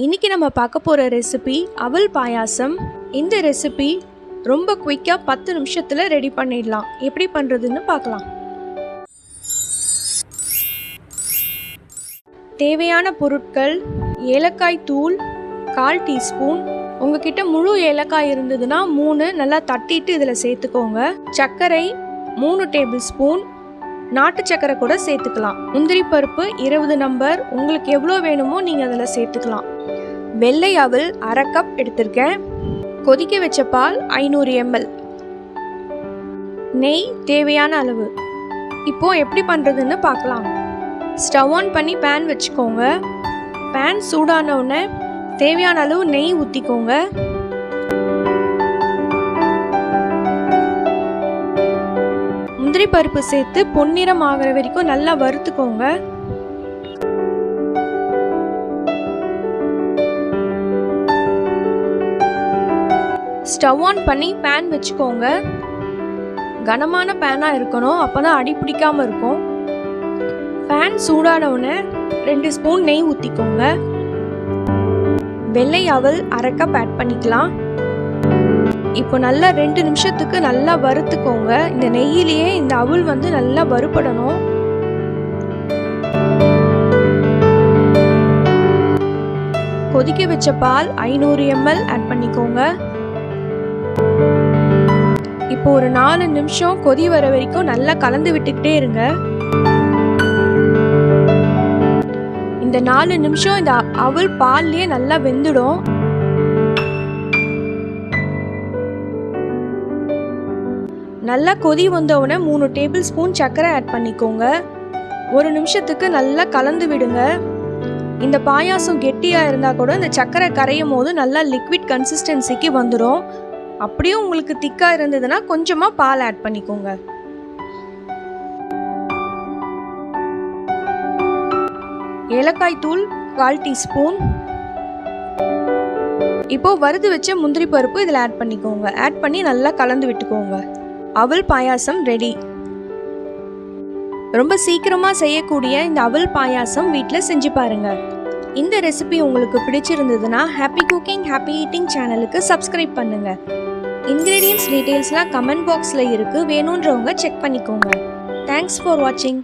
இன்றைக்கி நம்ம பார்க்க போகிற ரெசிபி அவல் பாயாசம். இந்த ரெசிபி ரொம்ப குயிக்காக 10 நிமிஷத்தில் ரெடி பண்ணிடலாம். எப்படி பண்ணுறதுன்னு பார்க்கலாம். தேவையான பொருட்கள்: ஏலக்காய் தூள் 1/4 டீஸ்பூன். உங்ககிட்ட முழு ஏலக்காய் இருந்ததுன்னா 3 நல்லா தட்டிட்டு இதில் சேர்த்துக்கோங்க. சர்க்கரை 3 டேபிள் ஸ்பூன். நாட்டு சர்க்கரை கூட சேர்த்துக்கலாம். முந்திரி பருப்பு 20 நம்பர். உங்களுக்கு எவ்வளோ வேணுமோ நீங்கள் அதில் சேர்த்துக்கலாம். வெள்ளை அவல் 1/2 கப் எடுத்திருக்கேன். கொதிக்க வச்ச பால் 500 ml. நெய் தேவையான அளவு. இப்போ எப்படி பண்ணுறதுன்னு பார்க்கலாம். ஸ்டவ் ஆன் பண்ணி பேன் வச்சுக்கோங்க. பேன் சூடான உடனே தேவையான அளவு நெய் ஊற்றிக்கோங்க. முந்திரி பருப்பு சேர்த்து பொன்னிறம் ஆகிற வரைக்கும் நல்லா வறுத்துக்கோங்க. ஸ்டவ் ஆன் பண்ணி பேன் வச்சுக்கோங்க. கனமான பேனாக இருக்கணும், அப்போ தான் அடி பிடிக்காமல் இருக்கும். பேன் சூடானவுடனே 2 ஸ்பூன் நெய் ஊற்றிக்கோங்க. வெள்ளை அவல் 1/2 கப் ஆட் பண்ணிக்கலாம். இப்போ நல்லா 2 நிமிஷத்துக்கு நல்லா வறுத்துக்கோங்க. இந்த நெய்யிலேயே இந்த அவல் நல்லா வறுபடணும். கொதிக்க வச்ச பால் 500 ml ஆட் பண்ணிக்கோங்க. இப்போ ஒரு 4 நிமிஷம் கொதி வர வரைக்கும் நல்லா கலந்து விட்டுக்கிட்டே இருங்க. இந்த 4 நிமிஷம் இந்த அவல் பால்லையே நல்லா வெந்துடும். நல்லா கொதி வந்தவுடனே 3 டேபிள் ஸ்பூன் சர்க்கரை ஆட் பண்ணிக்கோங்க. 1 நிமிஷத்துக்கு நல்லா கலந்து விடுங்க. இந்த பாயாசம் கெட்டியாக இருந்தால் கூட இந்த சர்க்கரை கரையும் போது நல்லா லிக்விட் கன்சிஸ்டன்சிக்கு வந்துடும். அப்படியே உங்களுக்கு திக்காக இருந்ததுன்னா கொஞ்சமாக பால் ஆட் பண்ணிக்கோங்க. ஏலக்காய் தூள் 1/4 டீஸ்பூன். இப்போ வறுத்து வச்ச முந்திரி பருப்பு இதில் ஆட் பண்ணிக்கோங்க. ஆட் பண்ணி நல்லா கலந்து விட்டுக்கோங்க. அவல் பாயாசம் ரெடி. ரொம்ப சீக்கிரமாக செய்யக்கூடிய இந்த அவல் பாயாசம் வீட்டில் செஞ்சு பாருங்க. இந்த ரெசிபி உங்களுக்கு பிடிச்சிருந்ததுன்னா ஹாப்பி குக்கிங் ஹாப்பி ஈட்டிங் சேனலுக்கு சப்ஸ்கிரைப் பண்ணுங்க. இன்கிரீடியன்ட்ஸ் டீட்டெயில்ஸ்லாம் கமெண்ட் பாக்ஸில் இருக்குது, வேணுன்றவங்க செக் பண்ணிக்கோங்க. தேங்க்ஸ் ஃபார் வாட்சிங்.